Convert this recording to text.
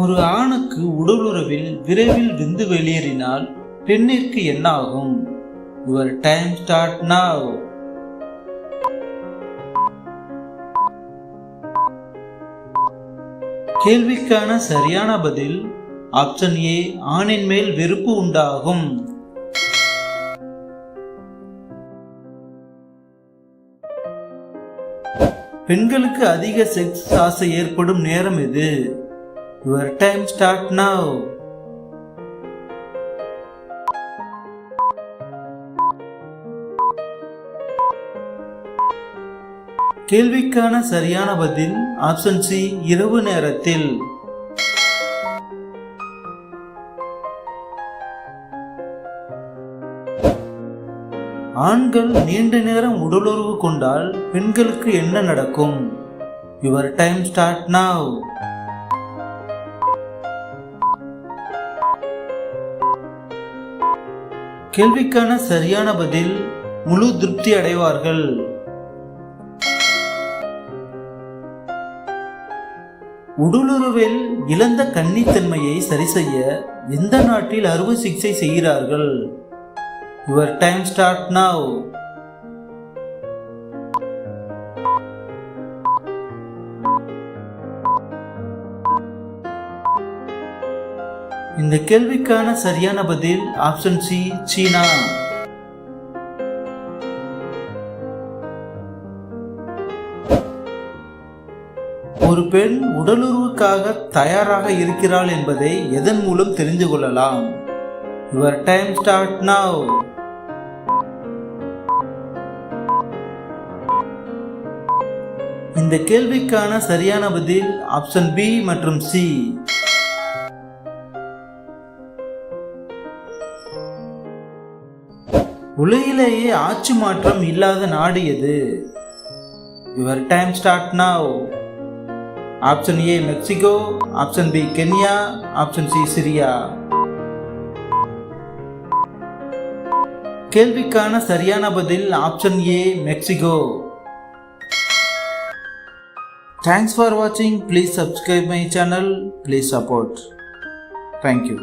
ஒரு ஆணுக்கு உடலுறவில் விரைவில் விந்து வெளியேறினால் பெண்ணிற்கு என்ன ஆகும்? Your time start now. கேள்விக்கான சரியான பதில் ஆப்ஷன் ஏ, ஆணின் மேல் வெறுப்பு உண்டாகும். பெண்களுக்கு அதிக செக்ஸ் ஆசை ஏற்படும் நேரம் எது? Your time start now. கேள்விக்கான சரியான பதில் ஆப்ஷன் சி, இரவு நேரத்தில். ஆண்கள் நீண்ட நேரம் உடலுறவு கொண்டால் பெண்களுக்கு என்ன நடக்கும்? Your time start now. கேள்விக்கான சரியான பதில் முழு திருப்தி அடைவார்கள். உடலுறவில் இழந்த கன்னித்தன்மையை சரி செய்ய எந்த நாட்டில் அறுவை சிகிச்சை செய்கிறார்கள்? Your time start now. இந்த கேள்விக்கான சரியான பதில் ஆப்ஷன் சி, சீனா. ஒரு பெண் உடலுறவுக்காக தயாராக இருக்கிறாள் என்பதை எதன் மூலம் தெரிந்து கொள்ளலாம்? Your time start now. இந்த கேள்விக்கான சரியான பதில் ஆப்ஷன் பி மற்றும் சி. உலகிலேயே ஆட்சி மாற்றம் இல்லாத நாடு எது? Your time start now. Option A, Mexico. Option B, Kenya. Option C, Syria. கேள்விக்கான சரியான பதில் option A, Mexico. Thanks for watching. Please subscribe my channel. Please support. Thank you.